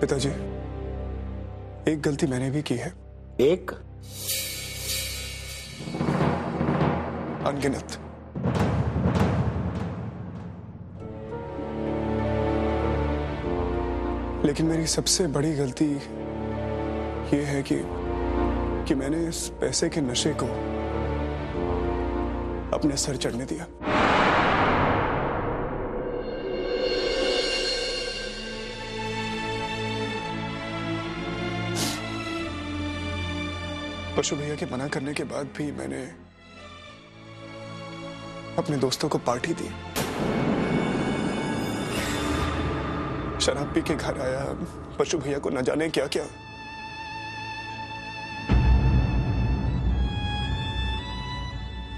पिताजी, एक गलती मैंने भी की है। एक? अनगिनत। लेकिन मेरी सबसे बड़ी गलती यह है कि मैंने इस पैसे के नशे को अपने सर चढ़ने दिया। पशु भैया के मना करने के बाद भी मैंने अपने दोस्तों को पार्टी दी। शराब पी के घर आया, पशु भैया को न जाने क्या क्या।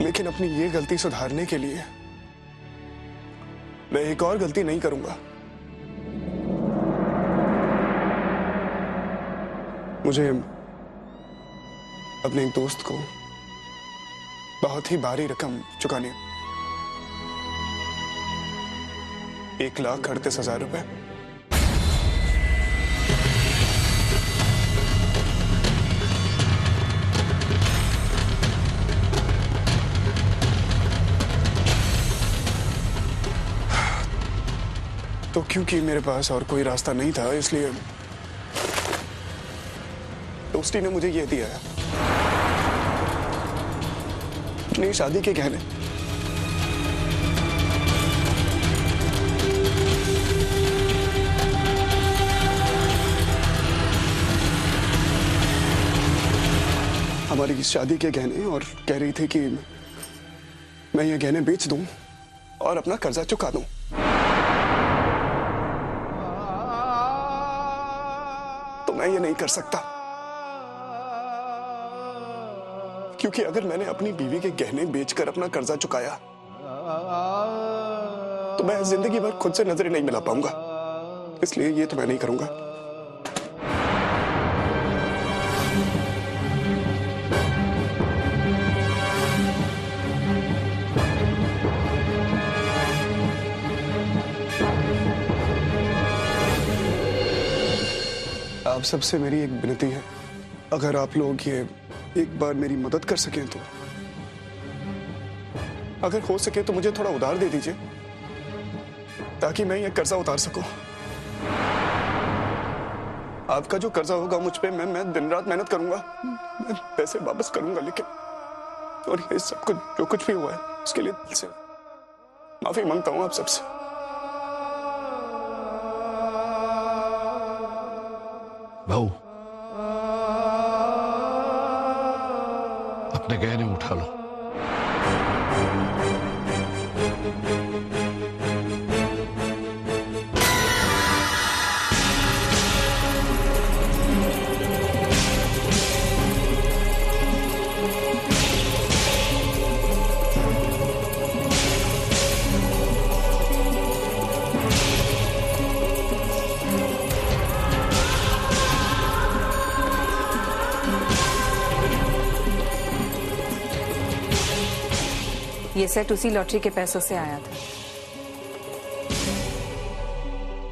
लेकिन अपनी ये गलती सुधारने के लिए मैं एक और गलती नहीं करूंगा। मुझे अपने एक दोस्त को बहुत ही भारी रकम चुकानी, 1,38,000 रुपए। तो क्योंकि मेरे पास और कोई रास्ता नहीं था, इसलिए दोस्ती ने मुझे यह दिया है, अपनी शादी के गहने। हमारी शादी के गहने, और कह रही थी कि मैं ये गहने बेच दूं और अपना कर्जा चुका दूं। तो मैं ये नहीं कर सकता, क्योंकि अगर मैंने अपनी बीवी के गहने बेचकर अपना कर्जा चुकाया तो मैं जिंदगी भर खुद से नजरें नहीं मिला पाऊंगा। इसलिए ये तो मैं नहीं करूंगा। आप सबसे मेरी एक विनती है, अगर आप लोग ये एक बार मेरी मदद कर सकें तो, अगर हो सके तो मुझे थोड़ा उधार दे दीजिए ताकि मैं ये कर्जा उतार सकूं। आपका जो कर्जा होगा मुझ पे, मैं दिन रात मेहनत करूंगा, मैं पैसे वापस करूंगा। लेकिन और ये सब कुछ जो कुछ भी हुआ है उसके लिए दिल से माफी मांगता हूं आप सबसे। भाऊ, अपने गहने उठा लो। ये सेट उसी लॉटरी के पैसों से आया था,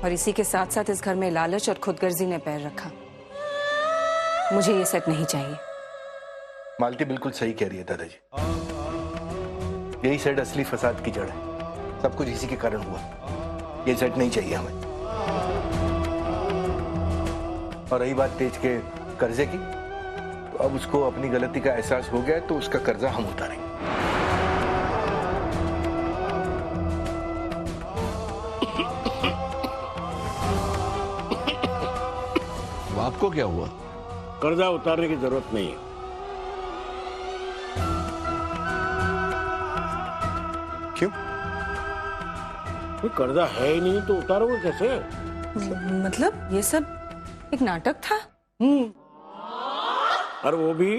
और इसी के साथ साथ इस घर में लालच और खुदगर्जी ने पैर रखा। मुझे ये सेट नहीं चाहिए। मालती बिल्कुल सही कह रही है दादाजी। यही सेट असली फसाद की जड़ है। सब कुछ इसी के कारण हुआ। ये सेट नहीं चाहिए हमें। और रही बात तेज के कर्जे की, तो अब उसको अपनी गलती का एहसास हो गया है, तो उसका कर्जा हम उतारेंगे। आपको क्या हुआ? कर्जा उतारने की जरूरत नहीं है। क्यों? कोई कर्जा है ही नहीं तो उतारोगे कैसे? मतलब ये सब एक नाटक था? और वो भी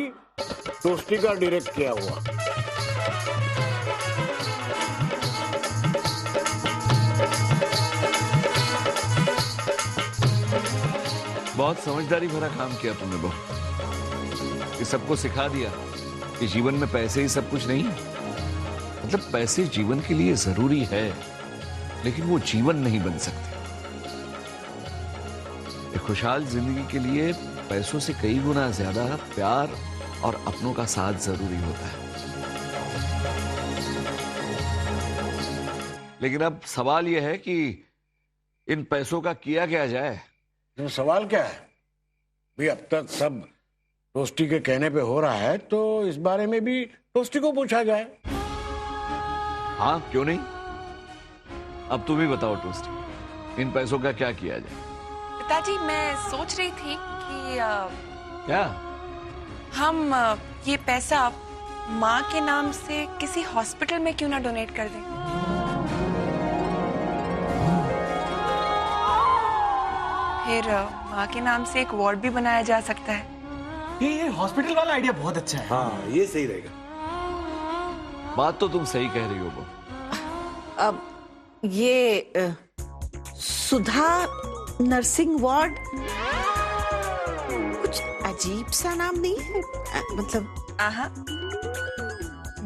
दोस्ती का डायरेक्ट किया हुआ। बहुत समझदारी भरा काम किया तुमने बहू। ये सबको सिखा दिया कि जीवन में पैसे ही सब कुछ नहीं है। मतलब पैसे जीवन के लिए जरूरी है, लेकिन वो जीवन नहीं बन सकते। खुशहाल जिंदगी के लिए पैसों से कई गुना ज्यादा प्यार और अपनों का साथ जरूरी होता है। लेकिन अब सवाल यह है कि इन पैसों का किया क्या जाए। तो सवाल क्या है भी? अब तक सब टोस्टी के कहने पे हो रहा है, तो इस बारे में भी टोस्टी को पूछा जाए। हाँ, क्यों नहीं। अब तुम ही बताओ टोस्टी, इन पैसों का क्या किया जाए। पिताजी, मैं सोच रही थी कि क्या? हम ये पैसा माँ के नाम से किसी हॉस्पिटल में क्यों ना डोनेट कर दें। फिर माँ के नाम से एक वार्ड भी बनाया जा सकता है। ये हॉस्पिटल वाला आइडिया बहुत अच्छा है। हाँ, ये सही रहेगा। बात तो तुम सही कह रही हो बहू। अब ये सुधा नर्सिंग वार्ड कुछ अजीब सा नाम नहीं है? मतलब आहा,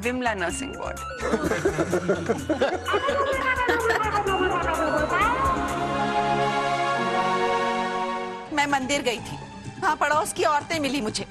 विमला नर्सिंग वार्ड। मैं मंदिर गई थी, वहाँ पड़ोस की औरतें मिली मुझे।